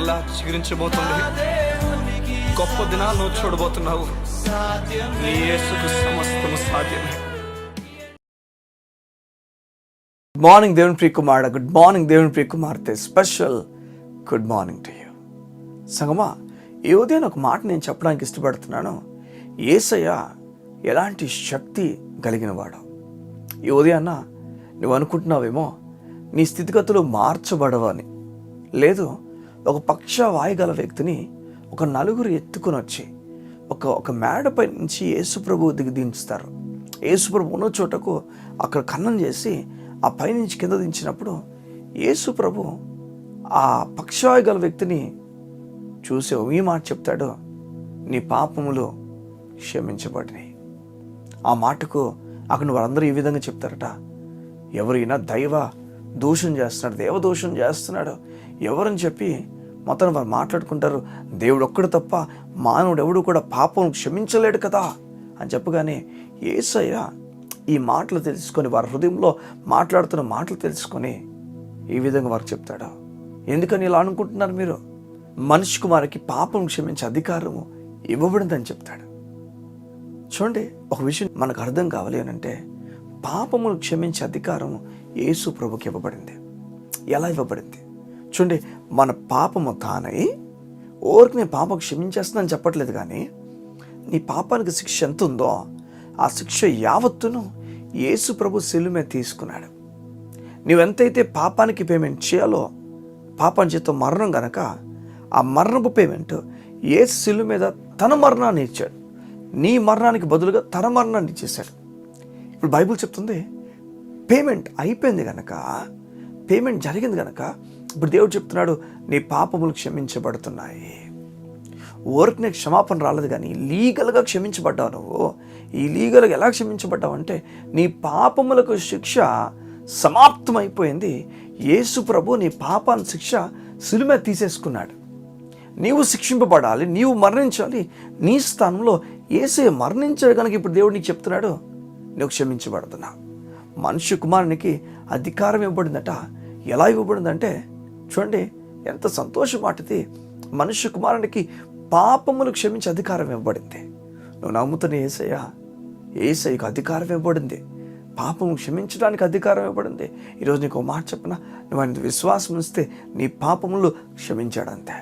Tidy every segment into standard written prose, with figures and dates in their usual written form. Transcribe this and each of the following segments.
మరలా చిగురించబోతుంది. గొప్ప దినాలు నువ్వు చూడబోతున్నావు. నీ యేసుకు సమస్తము సాధ్యమే. గుడ్ మార్నింగ్ దేవుని ప్రియ కుమారుడా, గుడ్ మార్నింగ్ దేవుని ప్రియ కుమార్తె, special good morning to you. సంగమా, ఈ ఉదయం ఒక మాట నేను చెప్పడానికి ఇష్టపడుతున్నాను. యేసయ్య ఎలాంటి శక్తి కలిగిన వాడు. ఈ ఉదయాన్న నువ్వు అనుకుంటున్నావేమో నీ స్థితిగతులు మార్చబడవని. లేదు, ఒక పక్షవాయుగల వ్యక్తిని ఒక నలుగురు ఎత్తుకొని వచ్చి ఒక మేడపై నుంచి యేసుప్రభు దించుతారు. యేసుప్రభు ఉన్న చోటకు అక్కడ ఖననం చేసి ఆ పైనుంచి కింద దించినప్పుడు యేసుప్రభు ఆ పక్షవాయుగల వ్యక్తిని చూసి ఈ మాట చెప్తాడు, నీ పాపములు క్షమించబడినాయి. ఆ మాటకు అక్కడ వారందరూ ఈ విధంగా చెప్తారట, ఎవరైనా దైవ దూషణ చేస్తున్నాడు, దేవదూషణ చేస్తున్నాడు ఎవరని చెప్పి మొత్తం వారు మాట్లాడుకుంటారు. దేవుడు ఒక్కడు తప్ప మానవుడు ఎవడు కూడా పాపం క్షమించలేడు కదా అని చెప్పగానే యేసయ్య ఈ మాటలు తెలుసుకొని, వారి హృదయంలో మాట్లాడుతున్న మాటలు తెలుసుకొని ఈ విధంగా వారు చెప్తాడు, ఎందుకని ఇలా అనుకుంటున్నారు మీరు? మనిషి కుమారునికి పాపం క్షమించే అధికారము ఇవ్వబడిందని చెప్తాడు. చూడండి, ఒక విషయం మనకు అర్థం కావాలి అని అంటే, పాపమును క్షమించే అధికారము యేసు ప్రభుకి ఇవ్వబడింది. ఎలా ఇవ్వబడింది చూడండి, మన పాపము తానై ఓరికి నేను పాపం క్షమించేస్తుందని చెప్పట్లేదు, కానీ నీ పాపానికి శిక్ష ఎంత ఉందో ఆ శిక్ష యావత్తును యేసు ప్రభు శిలువ మీద తీసుకున్నాడు. నువ్వెంతైతే పాపానికి పేమెంట్ చేయాలో, పాపం చేత మరణం గనక ఆ మరణపు పేమెంట్ యేసు శిలువ మీద తన మరణాన్ని ఇచ్చాడు. నీ మరణానికి బదులుగా తన మరణాన్ని ఇచ్చేశాడు. ఇప్పుడు బైబిల్ చెప్తుంది, పేమెంట్ అయిపోయింది కనుక, పేమెంట్ జరిగింది కనుక ఇప్పుడు దేవుడు చెప్తున్నాడు, నీ పాపములు క్షమించబడుతున్నాయి. ఊరికి క్షమాపణ రాలేదు, కానీ లీగల్గా క్షమించబడ్డావు. నువ్వు ఈ లీగల్గా ఎలా క్షమించబడ్డావు అంటే, నీ పాపములకు శిక్ష సమాప్తమైపోయింది. యేసు ప్రభు నీ పాపాన్ని శిక్ష శిలువ మీద తీసేసుకున్నాడు. నీవు శిక్షింపబడాలి, నీవు మరణించాలి. నీ స్థానంలో యేసయ్య మరణించాడు కనుక ఇప్పుడు దేవుడు నీకు చెప్తున్నాడు, నువ్వు క్షమించబడుతున్నావు. మనుష్య కుమారునికి అధికారం ఇవ్వబడిందట. ఎలా ఇవ్వబడిందంటే చూడండి, ఎంత సంతోషం మాటది. మనుష్య కుమారునికి పాపములు క్షమించే అధికారం ఇవ్వబడింది. నువ్వు నమ్ముతున్న యేసయ్యకు అధికారం ఇవ్వబడింది. పాపము క్షమించడానికి అధికారం ఇవ్వబడింది. ఈరోజు నీకు ఒక మాట చెప్పనా, నువ్వు ఆయన విశ్వాసం ఉంచితే నీ పాపములు క్షమించాడంతే.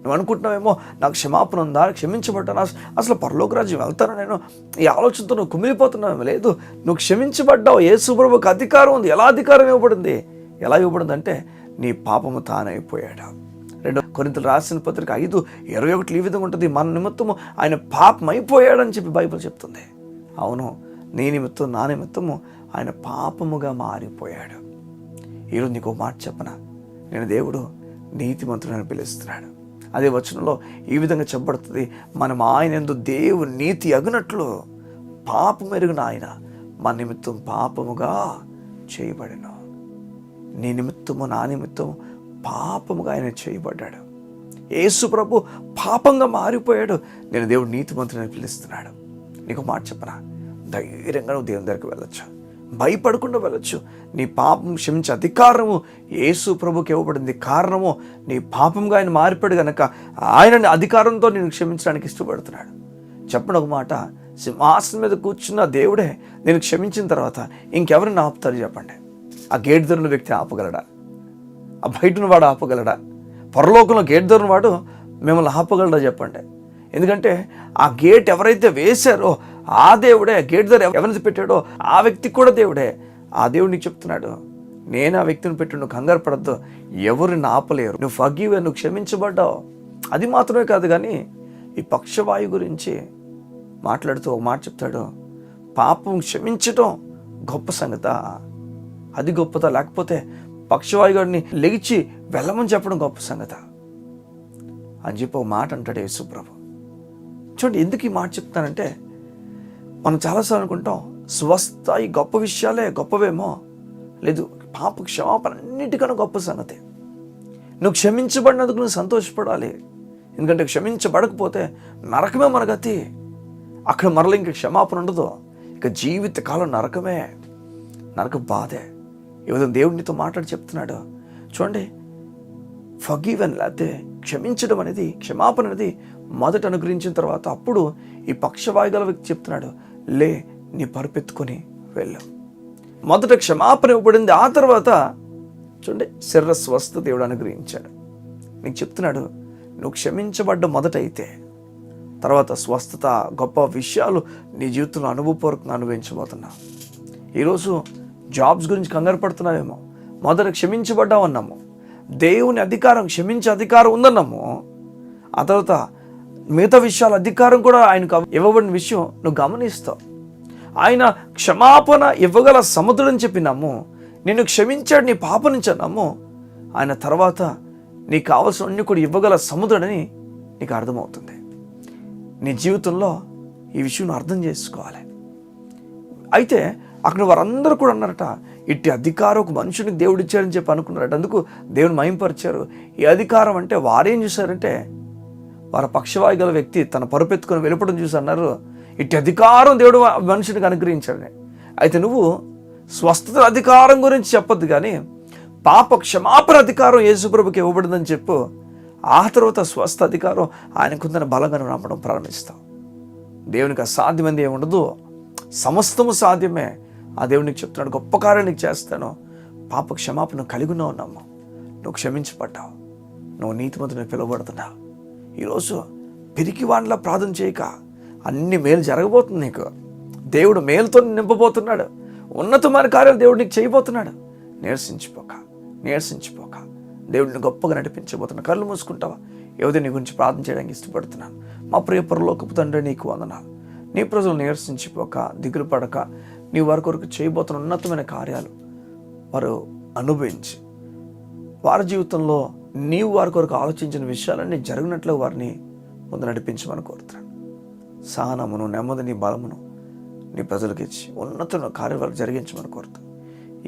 నువ్వు అనుకుంటున్నావేమో నాకు క్షమాపణ ఉందా, క్షమించబడ్డాను, అసలు పరలోక రాజ్యం వెళ్తాను నేను, ఈ ఆలోచనతో నువ్వు కుమిలిపోతున్నావు. లేదు, నువ్వు క్షమించబడ్డావు. యేసు ప్రభువుకు అధికారం ఉంది. ఎలా అధికారం ఇవ్వబడింది? ఎలా ఇవ్వబడింది అంటే, నీ పాపము తానైపోయాడు. 2 కొరింథీయులకు రాసిన పత్రిక 5:21 ఈ విధంగా ఉంటుంది, మన నిమిత్తము ఆయన పాపం అయిపోయాడని చెప్పి బైబిల్ చెప్తుంది. అవును, నీ నిమిత్తం నా నిమిత్తము ఆయన పాపముగా మారిపోయాడు. ఈరోజు నీకు మాట చెప్పనా, నేను దేవుడు నీతిమంతుడని పిలుస్తున్నాడు. అదే వచనంలో ఈ విధంగా చెప్పబడుతుంది, మనం ఆయన యందు దేవుని నీతి అగునట్లు పాపం ఎరుగున ఆయన మన నిమిత్తం పాపముగా చేయబడెను. నీ నిమిత్తము నా నిమిత్తము పాపముగా ఆయన చేయబడ్డాడు. యేసు ప్రభు పాపంగా మారిపోయాడు. నేను దేవుడు నీతిమంతుడని పిలుస్తున్నాడు. నీకు మాట చెప్పనా, ధైర్యంగా నువ్వు దేవుని దగ్గరికి వెళ్ళొచ్చు, భయపడకుండా వెళ్ళొచ్చు. నీ పాపం క్షమించే అధికారము యేసు ప్రభుకి ఇవ్వబడింది. కారణము నీ పాపంగా ఆయన మారిపోయాడు కనుక ఆయన అధికారంతో నేను క్షమించడానికి ఇష్టపడుతున్నాడు. చెప్పండి ఒక మాట, సింహాసనం మీద కూర్చున్న దేవుడే నేను క్షమించిన తర్వాత ఇంకెవరిని ఆపుతారు చెప్పండి? ఆ గేట్ దొరిన వ్యక్తి ఆపగలడా? ఆ బయటను వాడు ఆపగలడా? పరలోకంలో గేట్ దొరిన వాడు మిమ్మల్ని ఆపగలడా చెప్పండి? ఎందుకంటే ఆ గేట్ ఎవరైతే వేశారో ఆ దేవుడే, గేట్ దగ్గర ఎవరిని పెట్టాడో ఆ వ్యక్తి కూడా దేవుడే. ఆ దేవుడు నీకు చెప్తున్నాడు, నేను ఆ వ్యక్తిని పెట్టు, నువ్వు కంగారు పడద్దు, ఎవరిని ఆపలేరు, నువ్వు ఫర్గివ్, నువ్వు క్షమించబడ్డావు. అది మాత్రమే కాదు, కానీ ఈ పక్షవాయు గురించి మాట్లాడుతూ ఒక మాట చెప్తాడు, పాపం క్షమించటం గొప్ప సంగత, అది గొప్పదా? లేకపోతే పక్షవాయు గారిని లెగిచి వెళ్ళమని చెప్పడం గొప్ప సంగత అని చెప్పి ఒక మాట అంటాడు యేసు ప్రభు. చూడండి, ఎందుకు ఈ మాట చెప్తానంటే, మనం చాలాసార్లు అనుకుంటాం స్వస్థ ఈ గొప్ప విషయాలే గొప్పవేమో. లేదు, పాప క్షమాపణ అన్నిటికన్నా గొప్ప సంగతి. నువ్వు క్షమించబడినందుకు నువ్వు సంతోషపడాలి. ఎందుకంటే క్షమించబడకపోతే నరకమే మన గతి. అక్కడ మరల ఇంక క్షమాపణ ఉండదు, ఇక జీవితకాలం నరకమే, నరక బాధే. ఈ విధంగా దేవుడినితో మాట్లాడి చెప్తున్నాడు. చూడండి, ఫర్గివెన్ లేకపోతే క్షమించడం అనేది, క్షమాపణ అనేది మొదట అనుగ్రహించిన తర్వాత అప్పుడు ఈ పక్షవాయు గల వ్యక్తి చెప్తున్నాడు, లే నీ పరుపెత్తుకొని వెళ్ళు. మొదట క్షమాపణ ఇవ్వబడింది, ఆ తర్వాత చూడండి శరీర స్వస్థత దేవుడు అనుగ్రహించాడు. నీకు చెప్తున్నాడు, నువ్వు క్షమించబడ్డ మొదట అయితే తర్వాత స్వస్థత, గొప్ప విషయాలు నీ జీవితంలో అనుభవపూర్వకంగా అనుభవించబోతున్నావు. ఈరోజు జాబ్స్ గురించి కంగారు పడుతున్నావేమో, మొదట క్షమించబడ్డావన్నాము, దేవుని అధికారం, క్షమించే అధికారం ఉందన్నాము, ఆ తర్వాత మిగతా విషయాల అధికారం కూడా ఆయనకు ఇవ్వబడిన విషయం నువ్వు గమనిస్తావు. ఆయన క్షమాపణ ఇవ్వగల సముద్రుడని చెప్పినాము, నిన్ను క్షమించాడు నీ పాప నుంచి అన్నాము. ఆయన తర్వాత నీకు కావాల్సిన అన్ని కూడా ఇవ్వగల సముద్రుడని నీకు అర్థమవుతుంది. నీ జీవితంలో ఈ విషయం అర్థం చేసుకోవాలి. అయితే అక్కడ వారందరూ కూడా అన్నారట, ఇట్టి అధికారం ఒక మనుషునికి దేవుడు ఇచ్చారని చెప్పి అనుకున్నారట. అందుకు దేవుని మహింపరిచారు. ఈ అధికారం అంటే వారేం చూశారంటే, వారి పక్షవాయు గల వ్యక్తి తన పరుపెత్తుకొని వెళ్ళిపోవడం చూసి అన్నారు, ఇట్టి అధికారం దేవుడు మనుషునికి అనుగ్రహించాడని. అయితే నువ్వు స్వస్థత అధికారం గురించి చెప్పొద్దు, కానీ పాప క్షమాపణ అధికారం యేసుప్రభుకి ఇవ్వబడిందని చెప్పు. ఆ తర్వాత స్వస్థ అధికారం ఆయనకుందని బలంగా నమ్మడం ప్రారంభిస్తావు. దేవునికి అసాధ్యమైనది ఏముండదు, సమస్తము సాధ్యమే. ఆ దేవునికి చెప్తున్నాడు, గొప్ప కార్యాలు నీకు చేస్తాను. పాప క్షమాపణ కలిగి ఉన్నావు, నువ్వు క్షమించబడ్డావు, నువ్వు నీతిమంతునికి పిలువబడుతున్నావు. ఈరోజు పిరికివాడిలా ప్రార్థన చేయక అన్ని మేలు జరగబోతుంది నీకు. దేవుడు మేలుతో నింపబోతున్నాడు. ఉన్నతమైన కార్యాలు దేవుడు నీకు చేయబోతున్నాడు. నీరసించిపోక దేవుడిని గొప్పగా నడిపించబోతున్నా. కళ్ళు మూసుకుంటావా? ఏదో నీ గురించి ప్రార్థన చేయడానికి ఇష్టపడుతున్నాను. మా ప్రియ పరలోకపు తండ్రి, నీకు వందనాలు. నీ ప్రజలు నీరసించిపోక, దిగులు పడక, నీ వారి కొరకు చేయబోతున్న ఉన్నతమైన కార్యాలు వారు అనుభవించి, వారి జీవితంలో నీవు వారి కొరకు ఆలోచించిన విషయాలన్నీ జరిగినట్లు వారిని ముందు నడిపించమని కోరుతున్నాను. సహనమును, నెమ్మదిని, బలమును నీ ప్రజలకు ఇచ్చి ఉన్నతమైన కార్యాలు జరిగించమని కోరుతాను.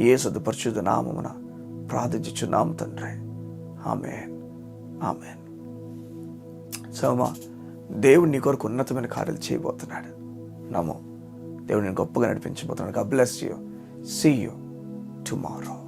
యేసు పరిశుద్ధ నామమున ప్రార్థించుచున్నాము తండ్రి. ఆమేన్, ఆమేన్. సోమా, దేవుడు నీ కొరకు ఉన్నతమైన కార్యాలు చేయబోతున్నాడు. నమో, దేవుడిని గొప్పగా నడిపించబోతున్నాడు. God bless you. See you tomorrow.